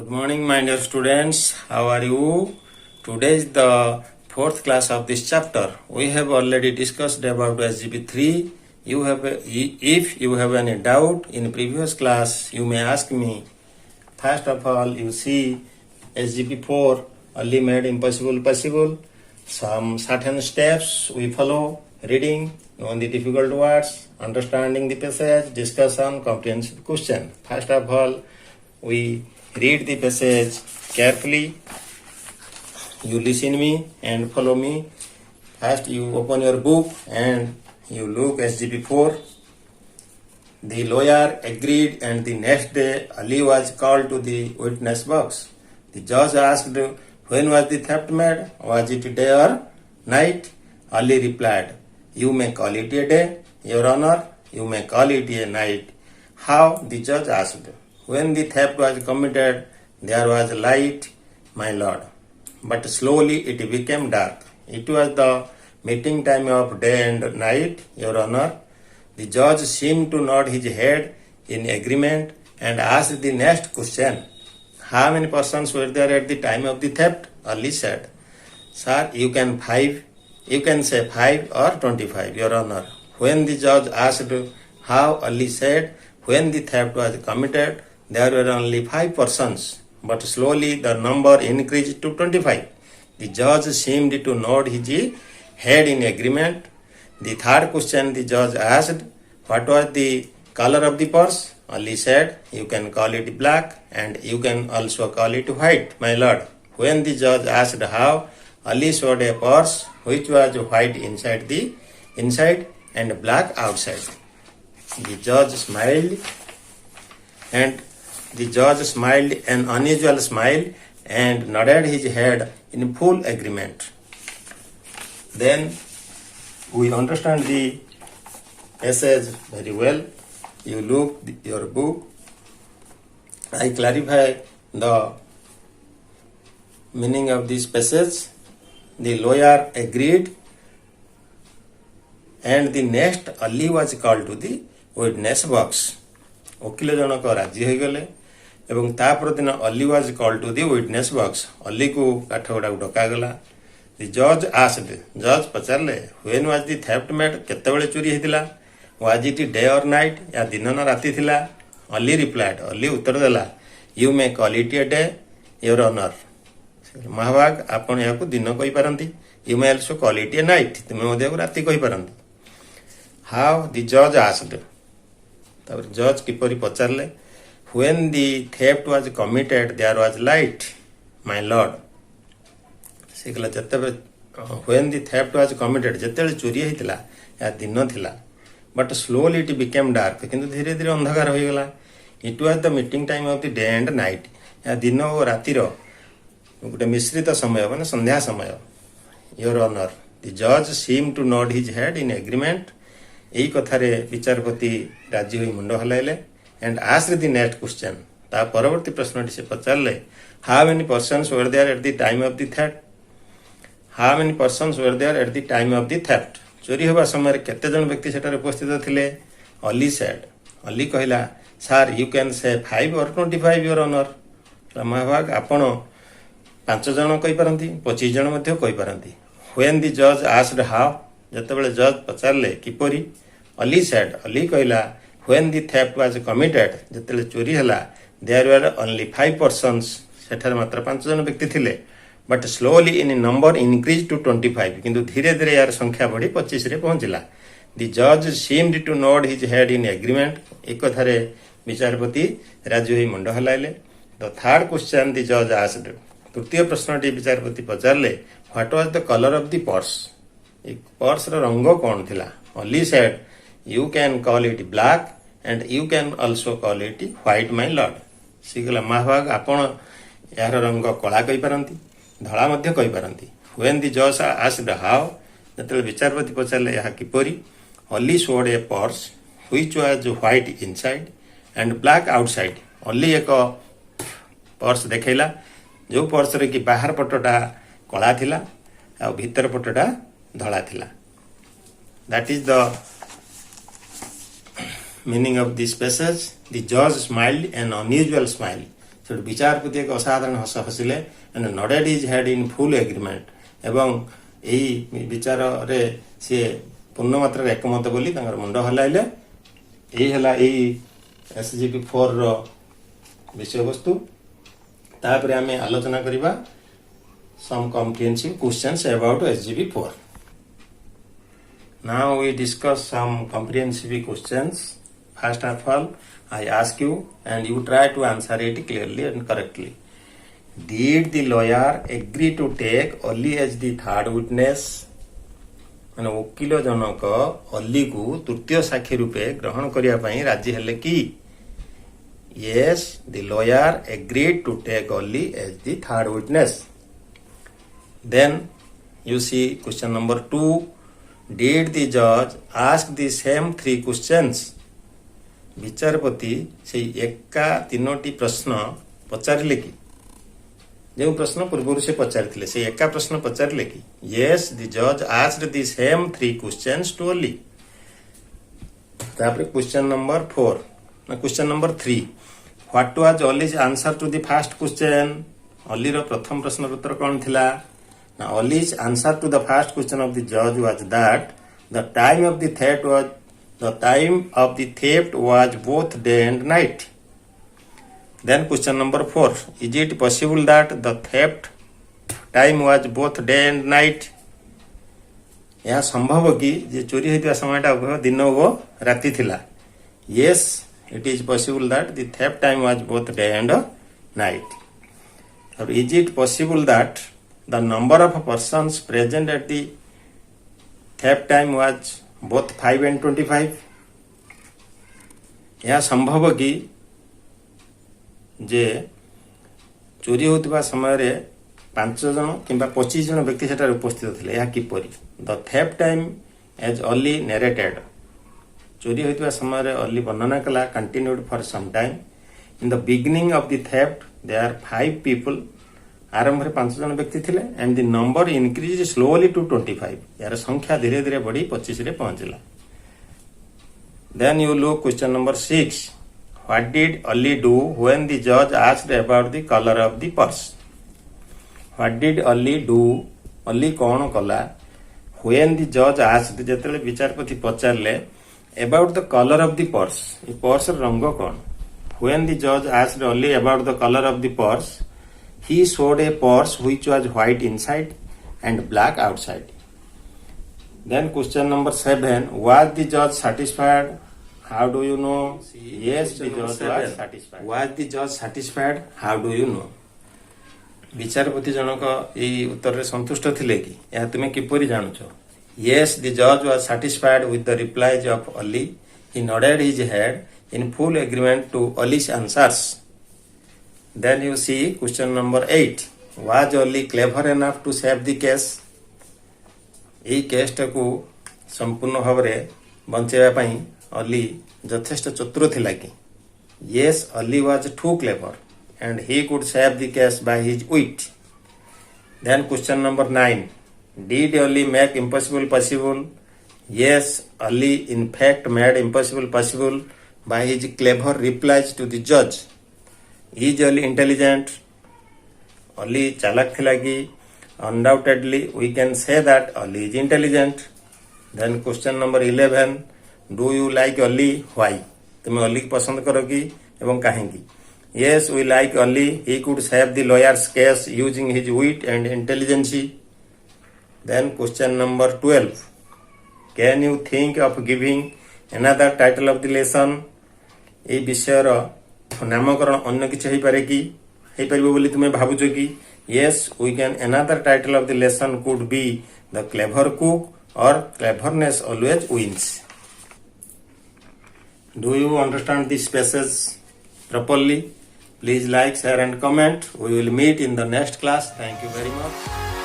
Good morning, my dear students. How are you? Today is the fourth class of this chapter. We have already discussed about SGP3. If you have any doubt in previous class, you may ask me. First of all, you see SGP4 only made impossible possible. Some certain steps we follow: reading, knowing the difficult words, understanding the passage, discussion, comprehensive question. First of all, we read the passage carefully. You listen me and follow me. First, you open your book and you look SGP4. The lawyer agreed, and the next day Ali was called to the witness box. The judge asked, when was the theft made? Was it day or night? Ali replied, you may call it a day, Your Honor. You may call it a night. How? The judge asked. When the theft was committed, there was light, my lord. But slowly it became dark. It was the meeting time of day and night, Your Honor. The judge seemed to nod his head in agreement and asked the next question. How many persons were there at the time of the theft? Ali said, Sir, you can say 5 or 25, Your Honor. When the judge asked how, Ali said, when the theft was committed, there were only 5 persons, but slowly the number increased to 25. The judge seemed to nod his head in agreement. The third question the judge asked, what was the color of the purse? Ali said, you can call it black and you can also call it white, my lord. When the judge asked how, Ali showed a purse which was white inside and black outside. The judge smiled an unusual smile and nodded his head in full agreement. Then we understand the passage very well. You look your book. I clarify the meaning of this passage. The lawyer agreed, and the next Ali was called to the witness box. ଓକିଲ ଜଣକ ରାଜି ହୋଇଗଲେ ଏବଂ ତା ପରଦିନ Ali was called to the witness box. ଅଲିକୁ କାଠଗଡ଼ାକୁ ଡକାଗଲା. ଦି ଜଜ୍ ଆସ୍ଡ, ଜଜ୍ ପଚାରିଲେ, when was the theft made? କେତେବେଳେ ଚୋରି ହେଇଥିଲା? Was it day or night? ୟା ଦିନ ନା ରାତି ଥିଲା? ଅଲି ରିପ୍ଲାଏଡ୍, ଅଲି ଉତ୍ତର ଦେଲା, you may call it a day, your honour. ମହାଭାଗ, ଆପଣ ଏହାକୁ ଦିନ କହିପାରନ୍ତି. You may also call it a night, ତୁମେ ମଧ୍ୟ ଏହାକୁ ରାତି କହିପାରନ୍ତି. ହାଉ? ଦି ଜଜ୍ ଆସ୍ଡ. ତାପରେ ଜଜ୍ କିପରି ପଚାରିଲେ, when the theft was committed there was light, my lord. ସେ କହିଲା, ଯେତେବେଳେ when the theft was committed, ଯେତେବେଳେ ଚୋରି ହେଇଥିଲା ଏହା ଦିନ ଥିଲା. But slowly it became dark, କିନ୍ତୁ ଧୀରେ ଧୀରେ ଅନ୍ଧକାର ହୋଇଗଲା. It was the meeting time of the day and night, ଏହା ଦିନ ଓ ରାତିର ଗୋଟେ ମିଶ୍ରିତ ସମୟ, ମାନେ ସନ୍ଧ୍ୟା ସମୟ. Your honour. ଦି ଜଜ୍ seem to nod his head in agreement. এই কথারে বিচারপতি রাজি হয়ে মুন্ড হলাইলে and asked the next question. তা পরবর্তী প্রশ্নটি সে পচারলে, how many persons were there at the time of the theft? How many persons were there at the time of the theft? চোরি হওয়া সময় কেতে জন ব্যক্তি সেটারে উপস্থিত ଥିଲେ? অলি সেড, অলি কহিলা, sir you can say 5 or 25, your honour. মহাভাগ, ଆପଣ 5 ଜଣ କହିପାରନ୍ତି, 25 ଜଣ ମଧ୍ୟ କହିପାରନ୍ତି. ହ୍ୱେନ୍ ଦି ଜଜ୍ ଆସ୍କଡ୍ ହାଉ? ଯେତେବେଳେ ଜଜ୍ ପଚାରିଲେ କିପରି, ଅଲି ସେଡ୍, ଅଲି କହିଲା, when the theft was committed, ଯେତେବେଳେ ଚୋରି ହେଲା, ଦେୟାର ୱେର୍ ଓନ୍ଲି 5 ପର୍ସନ୍ସ, ସେଠାରେ ମାତ୍ର 5 ଜଣ ବ୍ୟକ୍ତି ଥିଲେ. But slowly in number increase to 25, କିନ୍ତୁ ଧୀରେ ଧୀରେ ଏହାର ସଂଖ୍ୟା ବଢ଼ି 25ରେ ପହଞ୍ଚିଲା. ଦି ଜଜ୍ seemed to nod his head in agreement. ଏ କଥାରେ ବିଚାରପତି ରାଜି ହୋଇ ମୁଣ୍ଡ ହଲାଇଲେ. ଦ ଥାର୍ଡ କ୍ୱେଶ୍ଚନ୍ ଦି ଜଜ୍ ଆସ୍କଡ୍. ତୃତୀୟ ପ୍ରଶ୍ନଟି ବିଚାରପତି ପଚାରିଲେ, what was the colour of the purse? ଏ ପର୍ସର ରଙ୍ଗ କ'ଣ ଥିଲା? Ali said, you can call it black and you can also call it white, my lord. ସେ କହିଲା, ମହାଭାଗ, ଆପଣ ଏହାର ରଙ୍ଗ କଳା କହିପାରନ୍ତି, ଧଳା ମଧ୍ୟ କହିପାରନ୍ତି. ହ୍ୱେନ୍ ଦି ଜଜ୍ ଆସ୍କଡ୍ ହାଉ? ଯେତେବେଳେ ବିଚାରପତି ପଚାରିଲେ ଏହା କିପରି, Ali showed a purse which was white inside and black outside. Ali ଏକ ପର୍ସ ଦେଖେଇଲା, ଯେଉଁ ପର୍ସରେ କି ବାହାର ପଟଟା କଳା ଥିଲା ଆଉ ଭିତର ପଟଟା ଧଳା ଥିଲା. That is the meaning of this passage. The judge smiled an unusual smile. ସେଠୁ ବିଚାରପତି ଏକ ଅସାଧାରଣ ହସ ହସିଲେ and nodded his head in full agreement ଏବଂ ଏହି ବିଚାରରେ ସିଏ ପୂର୍ଣ୍ଣ ମାତ୍ରାରେ ଏକମତ ବୋଲି ତାଙ୍କର ମୁଣ୍ଡ ହଲାଇଲେ। ଏହି ହେଲା ଏହି SGP4 ର ବିଷୟବସ୍ତୁ। ତାପରେ ଆମେ ଆଲୋଚନା କରିବା some comprehensive questions about SGP4. Now we discuss some comprehensive questions. First of all, I ask you and you try to answer it clearly and correctly. Did the lawyer agree to take Ali as the third witness? ମାନେ ଓକିଲ ଜଣକ ଅଲିକୁ ତୃତୀୟ ସାକ୍ଷୀ ରୂପେ ଗ୍ରହଣ କରିବା ପାଇଁ ରାଜି ହେଲେ କି? Yes, the lawyer agreed to take Ali as the third witness. Then you see question number 2. Did the judge ask the same 3 questions? ବିଚାରପତି ସେଇ ଏକା 3ଟି ପ୍ରଶ୍ନ ପଚାରିଲେ କି? ଯେଉଁ ପ୍ରଶ୍ନ ପୂର୍ବରୁ ସେ ପଚାରିଥିଲେ ସେଇ ଏକା ପ୍ରଶ୍ନ ପଚାରିଲେ କି? Yes, the judge asked the same 3 questions to Ali. ତାପରେ question number 3. What was Ali's answer to the first question? ଅଲିର ପ୍ରଥମ ପ୍ରଶ୍ନର ଉତ୍ତର କ'ଣ ଥିଲା? Now Ali's answer to the first question of the judge was that the time of the theft was both day and night. Then question number 4. Is it possible that the theft time was both day and night? ଏହା ସମ୍ଭବ କି ଯେ ଚୋରି ହୋଇଥିବା ସମୟଟା ଉଭୟ ଦିନ ଓ ରାତି ଥିଲା? Yes, it is possible that the theft time was both day and night. Or is it possible that the number of persons present at the theft time was both 5 and 25? ଏହା ସମ୍ଭବ କି ଯେ ଚୋରି ହେଉଥିବା ସମୟରେ 5 ଜଣ କିମ୍ବା 25 ଜଣ ବ୍ୟକ୍ତି ସେଠାରେ ଉପସ୍ଥିତ ଥିଲେ? ଏହା କିପରି? The theft time as Ali narrated, ଚୋରି ହେଉଥିବା ସମୟରେ ଅଲି ବର୍ଣ୍ଣନା କଲା, continued for some time. In the beginning of the theft there are 5 people. ଆରମ୍ଭରେ 5 ଜଣ ବ୍ୟକ୍ତି ଥିଲେ and the number increased slowly to 25. ଏହାର ସଂଖ୍ୟା ଧୀରେ ଧୀରେ ବଢ଼ି 25ରେ ପହଞ୍ଚିଲା। Then you look question number 6. What did Ali do when the judge asked about the color of the purse? What did Ali do? Ali କ'ଣ କଲା? When the judge asked, ଯେତେବେଳେ ବିଚାରପତି ପଚାରିଲେ about the color of the purse, ଏ ପର୍ସର ରଙ୍ଗ କ'ଣ? When the judge asked Ali about the color of the purse, he showed a purse which was white inside and black outside. Then question number 7. Was the judge satisfied? How do you know? Yes, the judge was satisfied. Was the judge satisfied? How do you know? ବିଚାରପତି ଜଣକ ଏହି ଉତ୍ତରରେ ସନ୍ତୁଷ୍ଟ ଥିଲେ କି? ଏହା ତୁମେ କିପରି ଜାଣୁଛ? Yes, the judge was satisfied with the replies of Ali. He nodded his head in full agreement to Ali's answers. Then you see question number 8. Was Ali clever enough to save the case? ଏହି କେସ୍ଟାକୁ ସମ୍ପୂର୍ଣ୍ଣ ଭାବରେ ବଞ୍ଚାଇବା ପାଇଁ ଅଲି ଯଥେଷ୍ଟ ଚତୁର ଥିଲା କି? Yes, Ali was too clever and he could save the case by his wit. Then question number 9. Did Ali make impossible possible? Yes, Ali in fact made impossible possible by his clever replies to the judge. Is Ali intelligent? Ali ଚାଲାକ ଥିଲା କି? Undoubtedly we can say that Ali is intelligent. Then question number 11. Do you like Ali? Why? ତୁମେ ଅଲି ପସନ୍ଦ କର କି ଏବଂ କାହିଁକି? Yes, we like Ali. He could save the lawyer's case using his wit and intelligence. Then question number 12. Can you think of giving another title of the lesson? ଏହି ବିଷୟର ନାମକରଣ ଅନ୍ୟ କିଛି ହେଇପାରେ କି? ହେଇପାରିବ ବୋଲି ତୁମେ ଭାବୁଛ କି? Yes, we can. Another title of the lesson could be The Clever Cook or Cleverness Always Wins. Do you understand this passage properly? Please like, share and comment. We will meet in the next class. Thank you very much.